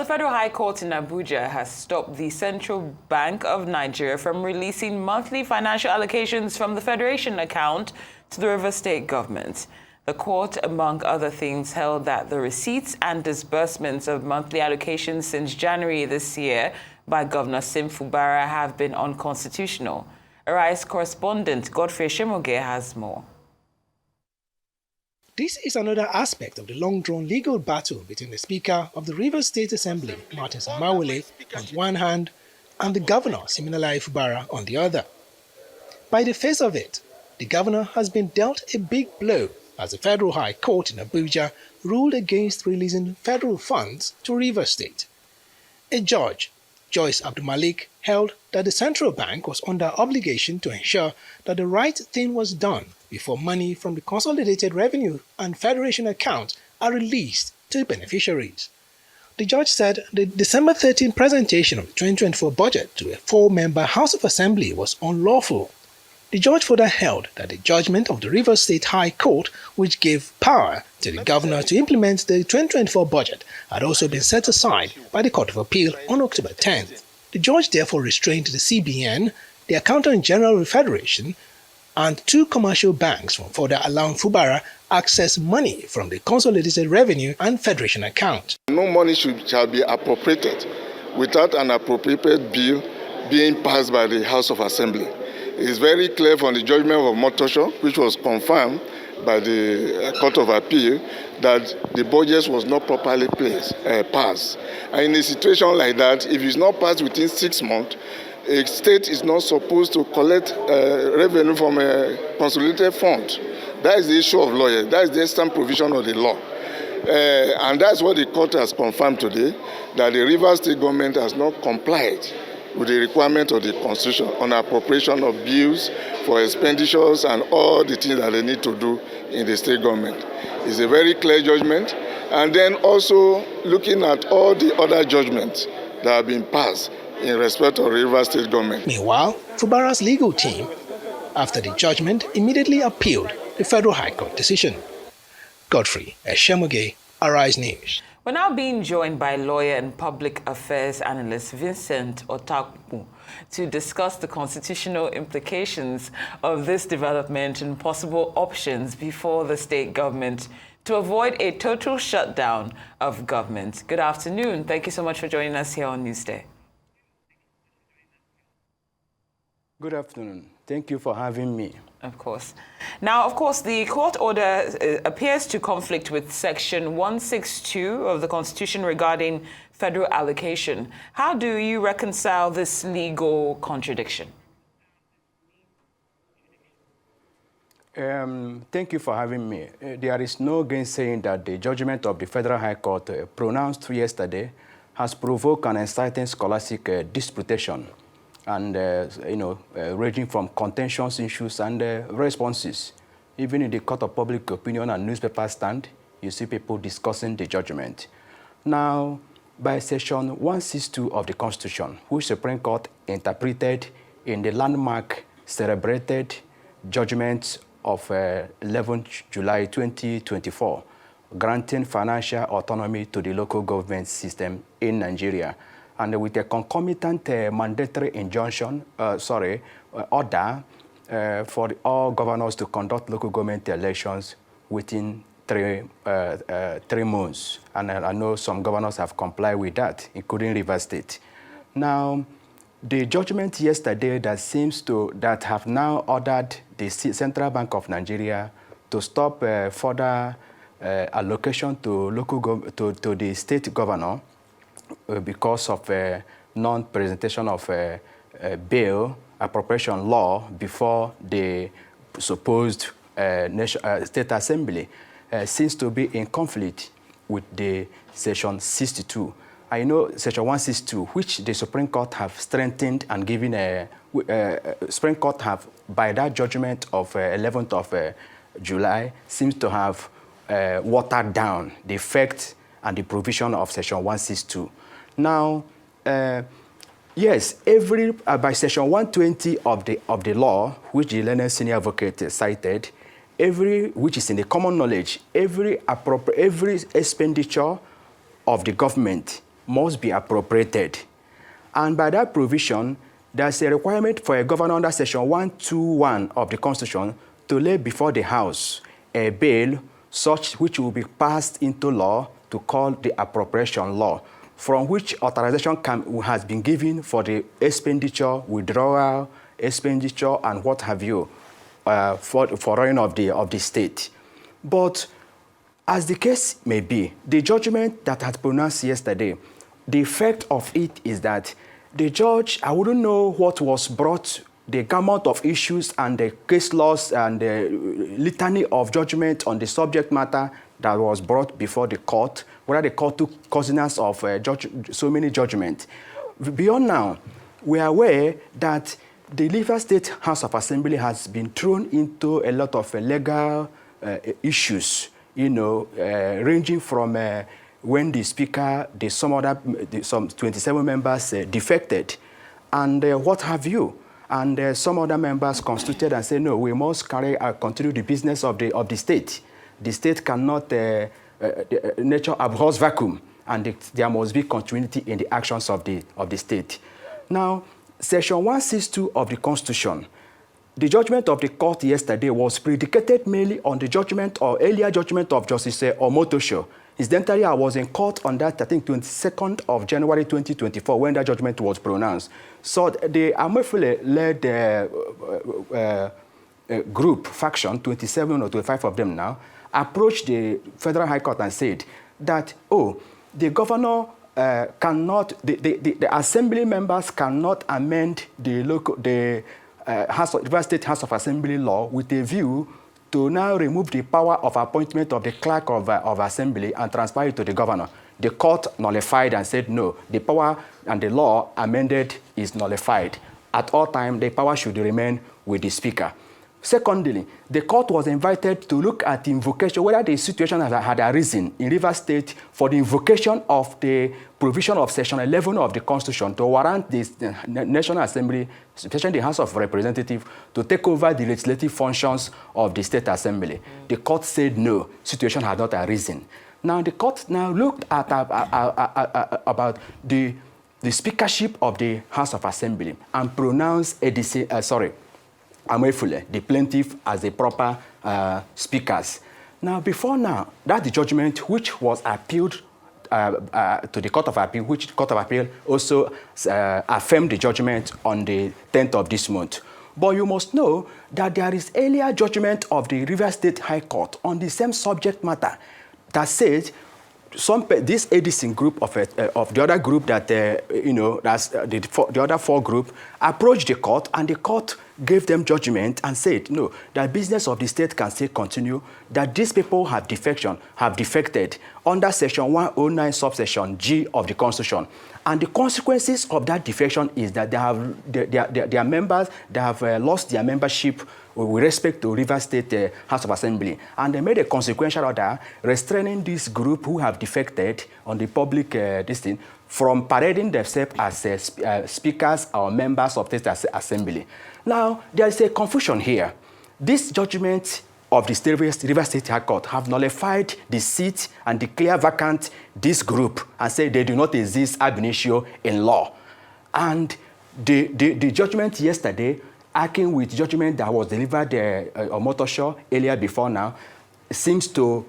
the Federal High Court in Abuja has stopped the Central Bank of Nigeria from releasing monthly financial allocations from the Federation account to the Rivers State government. The court, among other things, held that the receipts and disbursements of monthly allocations since January this year by Governor Sim Fubara have been unconstitutional. Arise correspondent Godfrey Shemoge has more. This is another aspect of the long-drawn legal battle between the Speaker of the Rivers State Assembly, Martin Samawole, on one hand, and the Governor, Siminalayi Fubara, on the other. By the face of it, the Governor has been dealt a big blow as the Federal High Court in Abuja ruled against releasing federal funds to Rivers State. A judge, Joyce Abdulmalik, held that the central bank was under obligation to ensure that the right thing was done before money from the Consolidated Revenue and Federation accounts are released to beneficiaries. The judge said the December 13 presentation of the 2024 budget to a 4-member House of Assembly was unlawful. The judge further held that the judgment of the Rivers State High Court, which gave power to the governor to implement the 2024 budget, had also been set aside by the Court of Appeal on October 10th. The judge therefore restrained the CBN, the Accountant General of the Federation, and 2 commercial banks from further allowing Fubara access money from the Consolidated Revenue and Federation account. No money shall be appropriated without an appropriated bill being passed by the House of Assembly. It is very clear from the judgment of Motosho, which was confirmed by the Court of Appeal, that the budget was not properly passed. And in a situation like that, if it's not passed within 6 months, a state is not supposed to collect revenue from a consolidated fund. That is the issue of law. That is the extant provision of the law. And that's what the court has confirmed today, that the Rivers State government has not complied with the requirement of the Constitution on appropriation of bills for expenditures and all the things that they need to do in the state government. It's a very clear judgment. And then also looking at all the other judgments that have been passed in respect of Rivers State government. Meanwhile, Fubara's legal team, after the judgment, immediately appealed the Federal High Court decision. Godfrey Shemoge, Arise News. We're now being joined by lawyer and public affairs analyst Vincent Otaokpukpu to discuss the constitutional implications of this development and possible options before the state government to avoid a total shutdown of government. Good afternoon. Thank you so much for joining us here on Newsday. Good afternoon. Thank you for having me. Of course. Now, of course, the court order appears to conflict with Section 162 of the Constitution regarding federal allocation. How do you reconcile this legal contradiction? Thank you for having me. There is no gainsaying that the judgment of the Federal High Court pronounced yesterday has provoked an exciting scholastic disputation and, ranging from contentious issues and responses. Even in the court of public opinion and newspaper stand, you see people discussing the judgment. Now, by Section 162 of the Constitution, which the Supreme Court interpreted in the landmark celebrated judgment of 11 July 2024, granting financial autonomy to the local government system in Nigeria, and with a concomitant mandatory injunction, order for all governors to conduct local government elections within 3 months. And I know some governors have complied with that, including Rivers State. Now, the judgment yesterday that have now ordered the Central Bank of Nigeria to stop further allocation to to the state governor because of non-presentation of bill appropriation law before the supposed state assembly seems to be in conflict with the Section 62. I know Section 162, which the Supreme Court have strengthened and given Supreme Court have, by that judgment of 11th of July, seems to have watered down the effect and the provision of Section 162. Now, yes, by Section 120 of the law, which the learned senior advocate cited, which is in the common knowledge, every expenditure of the government must be appropriated. And by that provision, there's a requirement for a governor under Section 121 of the Constitution to lay before the House a bill such which will be passed into law to call the appropriation law, from which authorization has been given for the expenditure, withdrawal, expenditure, and what have you, for running of the state. But as the case may be, the judgment that had pronounced yesterday, the effect of it is that the judge, I wouldn't know what was brought, the gamut of issues and the case laws and the litany of judgment on the subject matter that was brought before the court, whether the court took cognizance of so many judgments. Beyond now, we are aware that the Rivers State House of Assembly has been thrown into a lot of legal issues, ranging from when the speaker, some 27 members defected, and what have you. And some other members constituted and said, no, we must continue the business of the state. The state cannot, nature abhors vacuum, and there must be continuity in the actions of the state. Now, Section 162 of the Constitution, the judgment of the court yesterday was predicated mainly on the judgment or earlier judgment of Justice Omotosho. Incidentally, I was in court on that, I think, 22nd of January 2024, when that judgment was pronounced. So the Amefule-led group, faction, 27 or 25 of them now, approached the Federal High Court and said that, the governor cannot, the assembly members cannot amend the Rivers State House of Assembly law with a view to now remove the power of appointment of the clerk of assembly and transfer it to the governor. The court nullified and said, no, the power and the law amended is nullified. At all times, the power should remain with the speaker. Secondly, the court was invited to look at the invocation, whether the situation had arisen in Rivers State for the invocation of the provision of Section 11 of the Constitution to warrant the National Assembly, especially the House of Representatives, to take over the legislative functions of the State Assembly. The court said no, situation had not arisen. Now, the court now looked at about the speakership of the House of Assembly and pronounced Amefule, the plaintiff, as the proper speakers. Now, before now, that's the judgment which was appealed to the Court of Appeal, which the Court of Appeal also affirmed the judgment on the 10th of this month. But you must know that there is earlier judgment of the Rivers State High Court on the same subject matter that says this Edison group of the other group that, that's the other four group approached the court, and the court gave them judgment and said, no, the business of the state can still continue, that these people have defected under Section 109, subsection G of the Constitution. And the consequences of that defection is that their members, they have lost their membership with respect to Rivers State House of Assembly. And they made a consequential order restraining this group who have defected on the public thing from parading themselves as speakers or members of the State Assembly. Now, there is a confusion here. This judgment of the Rivers State High Court have nullified the seat and declare vacant this group and say they do not exist ab initio in law. And the judgment yesterday, acting with judgment that was delivered on Motoshaw earlier before now, seems to,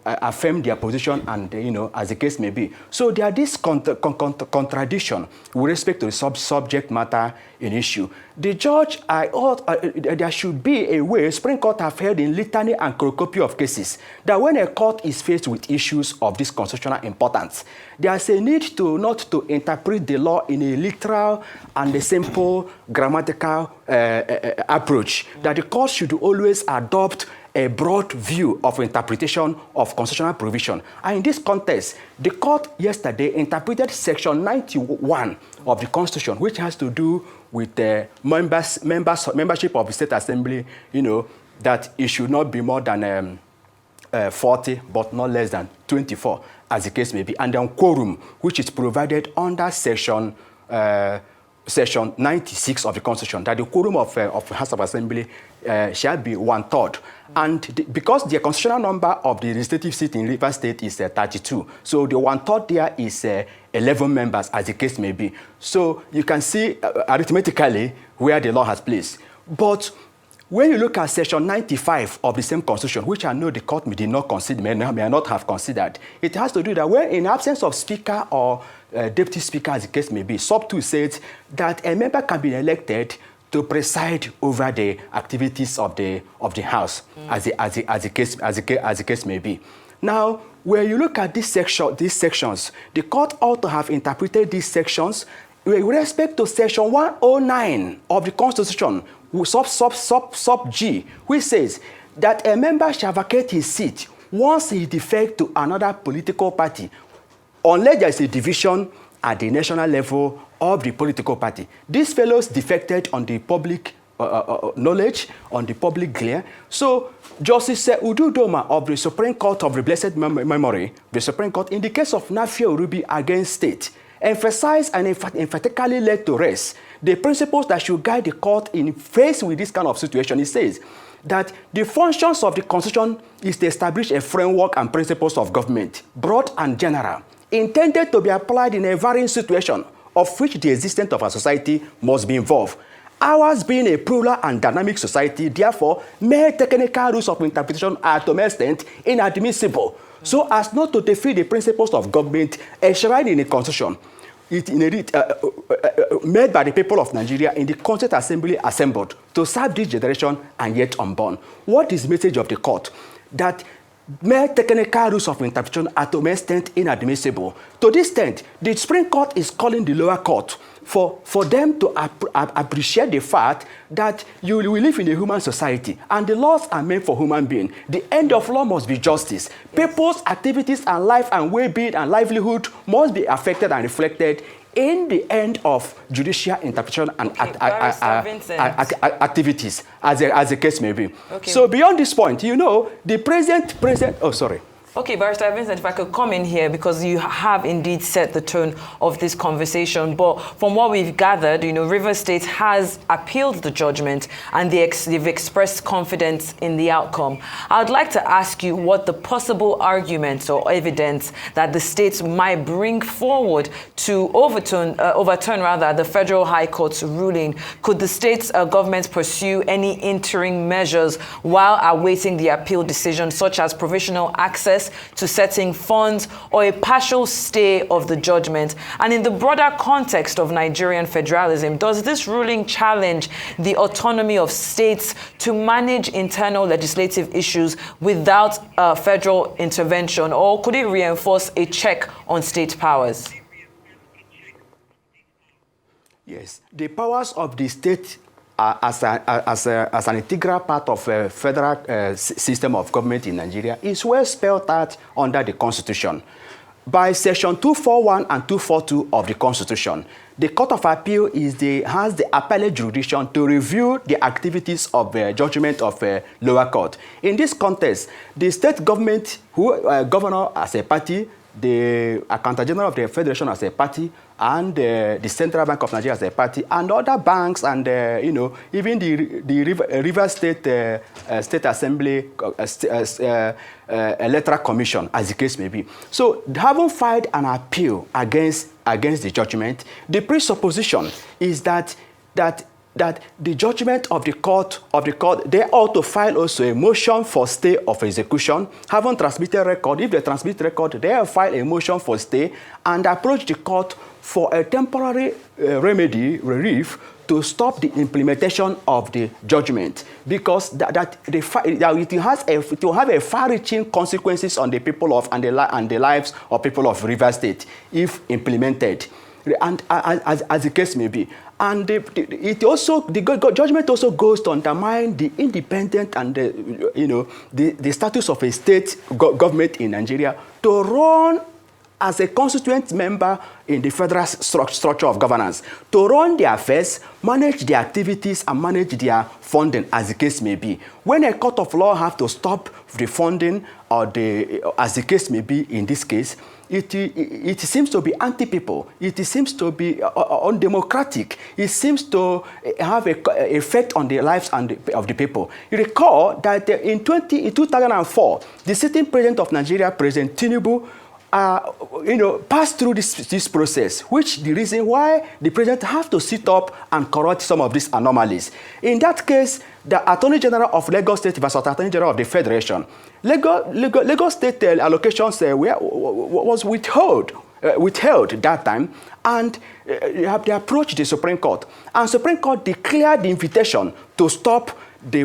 affirm their position and, as the case may be. So there are this contradiction with respect to the subject matter in issue. The judge, there should be a way, Supreme Court have held in litany and cornucopia of cases, that when a court is faced with issues of this constitutional importance, there is a need to not to interpret the law in a literal and a simple grammatical approach, that the court should always adopt a broad view of interpretation of constitutional provision. And in this context, the court yesterday interpreted Section 91 of the Constitution, which has to do with membership of the State Assembly, that it should not be more than 40, but not less than 24, as the case may be. And then quorum, which is provided under Section Section 96 of the Constitution, that the quorum of House of Assembly shall be 1/3. And because the constitutional number of the legislative seat in Rivers State is 32, so the 1/3 there is 11 members, as the case may be. So you can see arithmetically where the law has placed. But when you look at Section 95 of the same Constitution, which I know the court did not consider, may not have considered, it has to do that when in absence of Speaker or Deputy Speaker, as the case may be, Sub 2 says that a member can be elected to preside over the activities of the House, as the case may be. Now, when you look at these sections, the court ought to have interpreted these sections with respect to Section 109 of the Constitution, sub G, which says that a member shall vacate his seat once he defects to another political party, unless there is a division at the national level of the political party. These fellows defected on the public knowledge, on the public glare. So Justice Ududoma of the Supreme Court of the Blessed Memory, the Supreme Court, in the case of Nafia Urubi against State, emphasized and emphatically led to rest the principles that should guide the court in face with this kind of situation. It says that the functions of the Constitution is to establish a framework and principles of government, broad and general, intended to be applied in a varying situation of which the existence of a society must be involved. Ours being a plural and dynamic society, therefore, mere technical rules of interpretation are to some extent inadmissible, so as not to defeat the principles of government enshrined in the Constitution, made by the people of Nigeria in the Constituent Assembly assembled to serve this generation and yet unborn. What is the message of the court? That mere technical rules of interpretation are to some extent inadmissible. To this extent, the Supreme Court is calling the lower court for them to appreciate the fact that we live in a human society and the laws are meant for human beings. The end of law must be justice. People's activities and life and well-being and livelihood must be affected and reflected in the end of judicial interpretation and activities, as the case may be. Okay. So beyond this point, you know, the present, oh, sorry. Okay, Barrister Vincent, if I could come in here, because you have indeed set the tone of this conversation. But from what we've gathered, you know, Rivers State has appealed the judgment and they've expressed confidence in the outcome. I'd like to ask you what the possible arguments or evidence that the states might bring forward to overturn the Federal High Court's ruling. Could the state's government pursue any interim measures while awaiting the appeal decision, such as provisional access to setting funds or a partial stay of the judgment? And in the broader context of Nigerian federalism, does this ruling challenge the autonomy of states to manage internal legislative issues without federal intervention, or could it reinforce a check on state powers? Yes, the powers of the state as an integral part of a federal system of government in Nigeria is well spelled out under the Constitution. By Section 241 and 242 of the Constitution, the Court of Appeal has the appellate jurisdiction to review the activities of the judgment of a lower court. In this context, the state government, governor as a party, the Accountant General of the Federation as a party, and the Central Bank of Nigeria as a party, and other banks, and you know, even the Rivers State State Assembly Electoral Commission, as the case may be. So, having filed an appeal against the judgment, the presupposition is that the judgment of the court, they ought to file also a motion for stay of execution. Having transmitted record, if they transmit record, they will file a motion for stay and approach the court for a temporary remedy, relief, to stop the implementation of the judgment, because it will have a far-reaching consequences on the people of and the lives of people of Rivers State if implemented, and as the case may be. And the judgment also goes to undermine the independent and the status of a state government in Nigeria to run as a constituent member in the federal structure of governance to run their affairs, manage their activities, and manage their funding, as the case may be. When a court of law have to stop the funding, or as the case may be in this case, it seems to be anti-people. It seems to be undemocratic. It seems to have an effect on the lives of the people. You recall that in 2004, the sitting president of Nigeria, President Tinubu, passed through this process, which the reason why the president have to sit up and correct some of these anomalies. In that case, the Attorney General of Lagos State versus Attorney General of the Federation, Lagos State allocations was withheld that time, and they approached the Supreme Court, and Supreme Court declared the invitation to stop the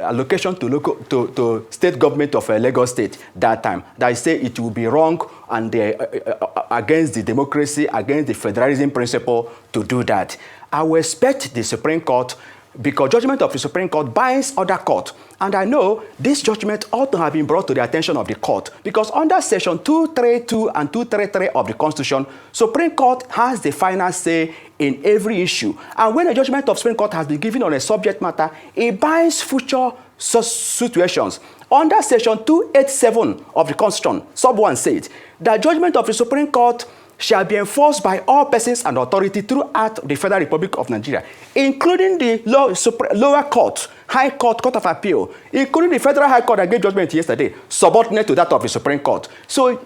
allocation to state government of Lagos State that time. That say it will be wrong and against the democracy, against the federalism principle to do that. I will expect the Supreme Court, because judgment of the Supreme Court binds other court. And I know this judgment ought to have been brought to the attention of the court, because under section 232 and 233 of the Constitution, Supreme Court has the final say in every issue. And when a judgment of Supreme Court has been given on a subject matter, it binds future situations. Under section 287 of the Constitution, sub 1 says that judgment of the Supreme Court shall be enforced by all persons and authority throughout the Federal Republic of Nigeria, including the lower court, High Court, Court of Appeal, including the Federal High Court that gave judgment yesterday, subordinate to that of the Supreme Court. So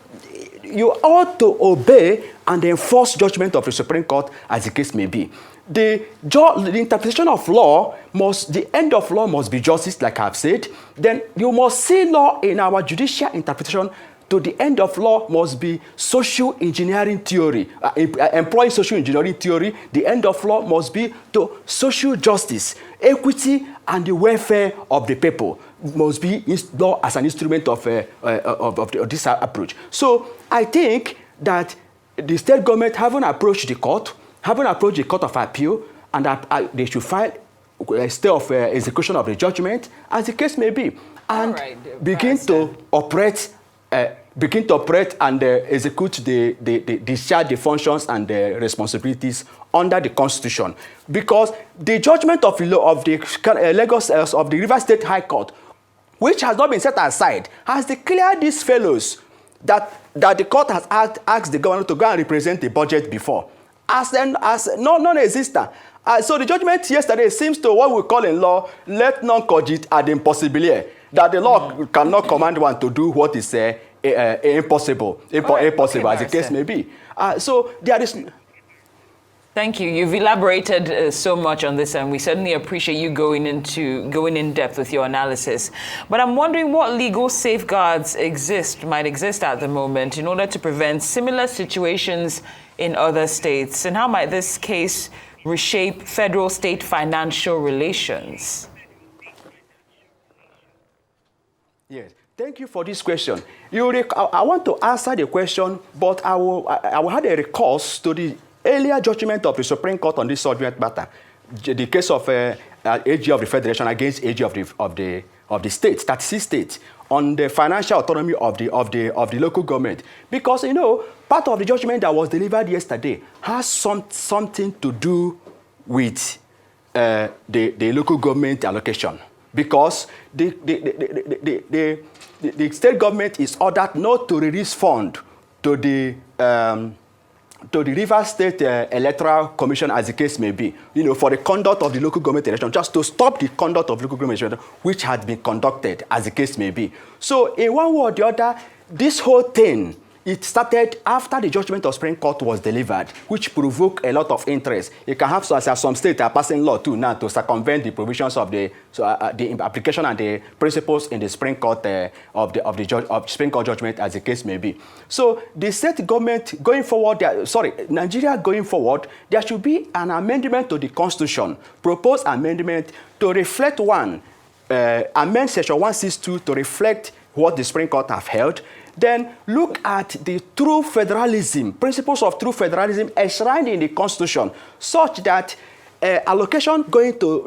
you ought to obey and enforce judgment of the Supreme Court as the case may be. The interpretation of law the end of law must be justice, like I've said. Then you must see law in our judicial interpretation to the end of law must be social engineering theory, employing social engineering theory. The end of law must be to social justice, equity, and the welfare of the people must be law as an instrument of this approach. So I think that the state government haven't approached the Court of Appeal, and they should file a stay of execution of the judgment, as the case may be, and begin to operate and execute discharge the functions and the responsibilities under the Constitution. Because the judgment of the Lagos of the River State High Court, which has not been set aside, has declared these fellows that the court has asked the governor to go and represent the budget before as non-existent. So the judgment yesterday seems to what we call in law, let non cogit ad impossibilia, that the law cannot command one to do what is impossible as the case may be. So there is. Thank you. You've elaborated so much on this, and we certainly appreciate you going in depth with your analysis. But I'm wondering what legal safeguards might exist at the moment in order to prevent similar situations in other states, and how might this case reshape federal-state financial relations? Yes. Thank you for this question. I want to answer the question, but I will have a recourse to the earlier judgment of the Supreme Court on this subject matter, the case of AG of the Federation against AG of the states, 36 states, on the financial autonomy of the local government. Because part of the judgment that was delivered yesterday has something to do with the local government allocation. Because the state government is ordered not to release fund to the River State Electoral Commission, as the case may be, for the conduct of the local government election, just to stop the conduct of local government election, which had been conducted, as the case may be. So in one way or the other, this whole thing, it started after the judgment of Supreme Court was delivered, which provoked a lot of interest. You can have some states are passing law too now to circumvent the provisions of the application and the principles in the Supreme Court of Supreme Court judgment, as the case may be. So the state government going forward, Nigeria going forward, there should be an amendment to the Constitution, proposed amendment to reflect amend section 162 to reflect what the Supreme Court have held. Then look at the true federalism, principles of true federalism enshrined in the Constitution, such that allocation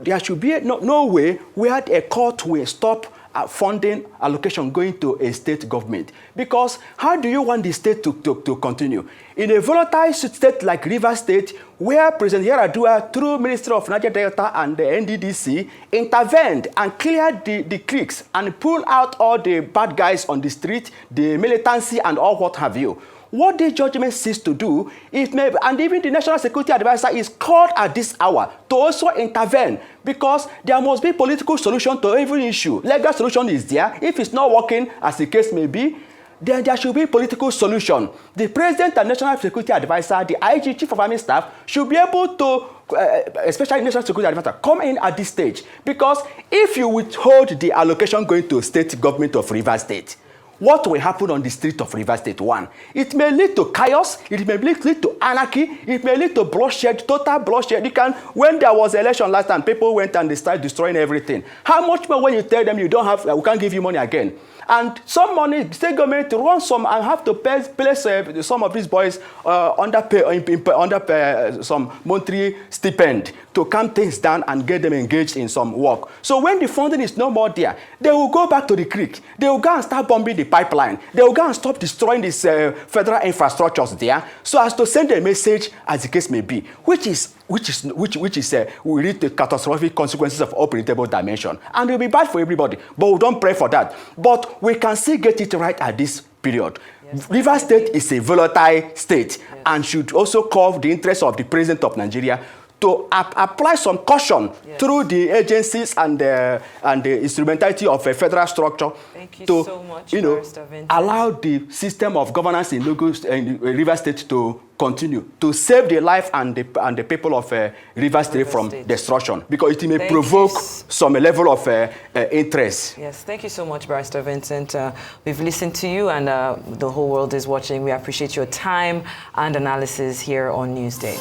there should be no way where a court will stop funding allocation going to a state government. Because how do you want the state to continue? In a volatile state like Rivers State, where President Yar'Adua, through Ministry of Niger Delta and the NDDC, intervened and cleared the creeks and pulled out all the bad guys on the street, the militancy and all what have you. What the judgment seeks to do, and even the National Security Advisor is called at this hour to also intervene, because there must be political solution to every issue. Legal solution is there. If it's not working, as the case may be, then there should be political solution. The President and National Security Advisor, the IG, Chief of Army Staff, should be able to, especially National Security Advisor, come in at this stage. Because if you withhold the allocation going to state government of Rivers State, what will happen on the street of Rivers State? One, it may lead to chaos, it may lead to anarchy, it may lead to bloodshed, total bloodshed. When there was election last time, people went and they started destroying everything. How much more when you tell them you don't have, we can't give you money again? And some money, the state government to run some and have to place some of these boys under some monthly stipend to calm things down and get them engaged in some work. So when the funding is no more there, they will go back to the creek. They will go and start bombing the pipeline. They will go and stop destroying these federal infrastructures there, so as to send a message, as the case may be, which will lead to catastrophic consequences of unpredictable dimension, and it will be bad for everybody. But we don't pray for that. But we can still get it right at this period. Yes. Rivers State is a volatile state, yes, and should also call the interest of the President of Nigeria to apply some caution, yes, through the agencies and the instrumentality of a federal structure. Thank you to, so much, allow the system of governance in Rivers State to continue, to save the life and the people of Rivers State from destruction, because it may provoke some level of interest. Yes, thank you so much, Barrister Vincent. We've listened to you, and the whole world is watching. We appreciate your time and analysis here on Newsday.